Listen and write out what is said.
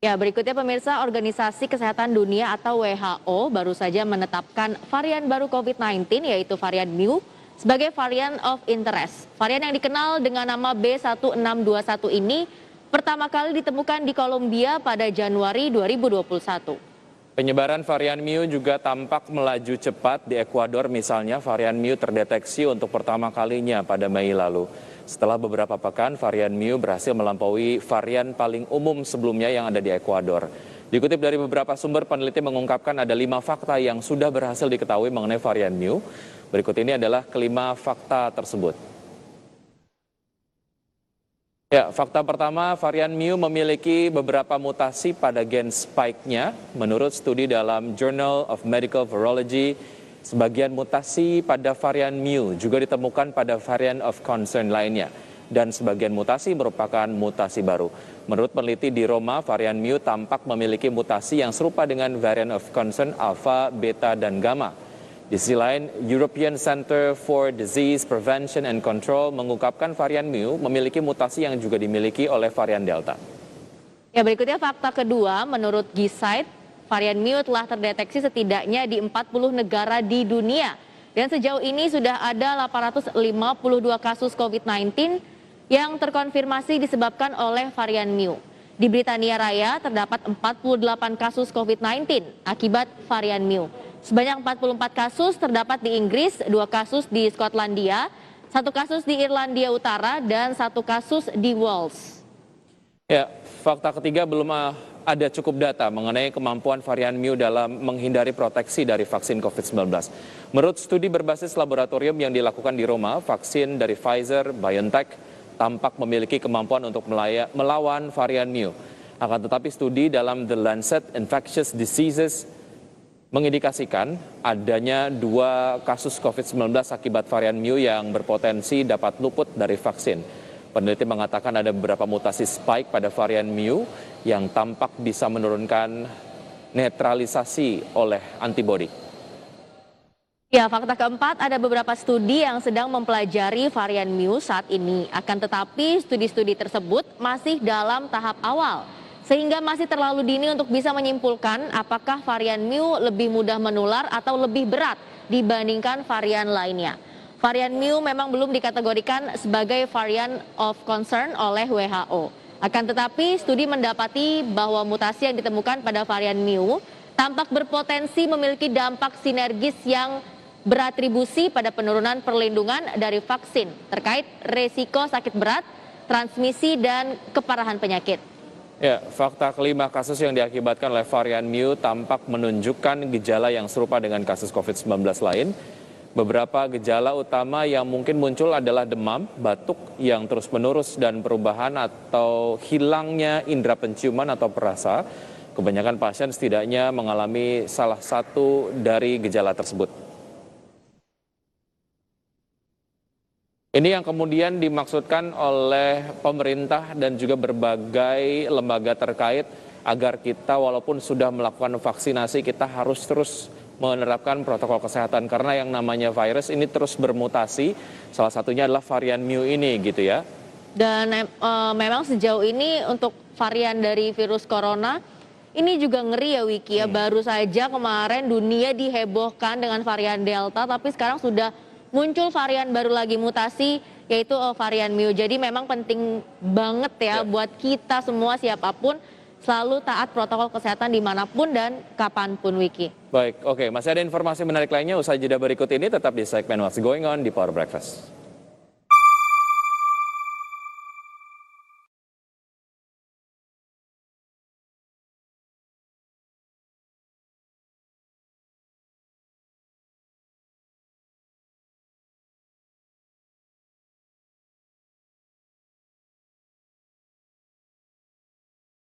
Ya, berikutnya pemirsa, Organisasi Kesehatan Dunia atau WHO baru saja menetapkan varian baru COVID-19 yaitu varian Mu sebagai varian of interest. Varian yang dikenal dengan nama B1621 ini pertama kali ditemukan di Kolombia pada Januari 2021. Penyebaran varian Mu juga tampak melaju cepat di Ekuador, misalnya varian Mu terdeteksi untuk pertama kalinya pada Mei lalu. Setelah beberapa pekan, varian Mu berhasil melampaui varian paling umum sebelumnya yang ada di Ekuador. Dikutip dari beberapa sumber, peneliti mengungkapkan ada 5 fakta yang sudah berhasil diketahui mengenai varian Mu. Berikut ini adalah kelima fakta tersebut. Ya, fakta pertama, varian Mu memiliki beberapa mutasi pada gen spike-nya. Menurut studi dalam Journal of Medical Virology, sebagian mutasi pada varian Mu juga ditemukan pada varian of concern lainnya. Dan sebagian mutasi merupakan mutasi baru. Menurut peneliti di Roma, varian Mu tampak memiliki mutasi yang serupa dengan varian of concern alpha, beta, dan gamma. Di sisi lain, European Center for Disease Prevention and Control mengungkapkan varian Mu memiliki mutasi yang juga dimiliki oleh varian Delta. Ya, berikutnya fakta kedua, menurut Gisaid, varian Mu telah terdeteksi setidaknya di 40 negara di dunia. Dan sejauh ini sudah ada 852 kasus COVID-19 yang terkonfirmasi disebabkan oleh varian Mu. Di Britania Raya terdapat 48 kasus COVID-19 akibat varian Mu. Sebanyak 44 kasus terdapat di Inggris, 2 kasus di Skotlandia, 1 kasus di Irlandia Utara, dan 1 kasus di Wales. Ya, fakta ketiga, belum ada cukup data mengenai kemampuan varian Mu dalam menghindari proteksi dari vaksin COVID-19. Menurut studi berbasis laboratorium yang dilakukan di Roma, vaksin dari Pfizer-BioNTech tampak memiliki kemampuan untuk melawan varian Mu. Akan tetapi studi dalam The Lancet Infectious Diseases mengindikasikan adanya 2 kasus COVID-19 akibat varian Mu yang berpotensi dapat luput dari vaksin. Peneliti mengatakan ada beberapa mutasi spike pada varian Mu yang tampak bisa menurunkan netralisasi oleh antibodi. Ya, fakta keempat, ada beberapa studi yang sedang mempelajari varian Mu saat ini. Akan tetapi studi-studi tersebut masih dalam tahap awal, sehingga masih terlalu dini untuk bisa menyimpulkan apakah varian Mu lebih mudah menular atau lebih berat dibandingkan varian lainnya. Varian Mu memang belum dikategorikan sebagai varian of concern oleh WHO. Akan tetapi studi mendapati bahwa mutasi yang ditemukan pada varian Mu tampak berpotensi memiliki dampak sinergis yang beratribusi pada penurunan perlindungan dari vaksin terkait resiko sakit berat, transmisi, dan keparahan penyakit. Ya, fakta kelima, kasus yang diakibatkan oleh varian Mu tampak menunjukkan gejala yang serupa dengan kasus COVID-19 lain. Beberapa gejala utama yang mungkin muncul adalah demam, batuk yang terus-menerus, dan perubahan atau hilangnya indera penciuman atau perasa. Kebanyakan pasien setidaknya mengalami salah satu dari gejala tersebut. Ini yang kemudian dimaksudkan oleh pemerintah dan juga berbagai lembaga terkait agar kita walaupun sudah melakukan vaksinasi, kita harus terus menerapkan protokol kesehatan karena yang namanya virus ini terus bermutasi, salah satunya adalah varian Mu ini gitu ya. Dan memang sejauh ini untuk varian dari virus corona ini juga ngeri ya Wiki ya, baru saja kemarin dunia dihebohkan dengan varian Delta, tapi sekarang sudah muncul varian baru lagi mutasi yaitu varian Mu. Jadi memang penting banget ya buat kita semua siapapun selalu taat protokol kesehatan dimanapun dan kapanpun Wiki. Baik, oke. Masih ada informasi menarik lainnya usai jeda berikut ini, tetap di segmen What's Going On di Power Breakfast.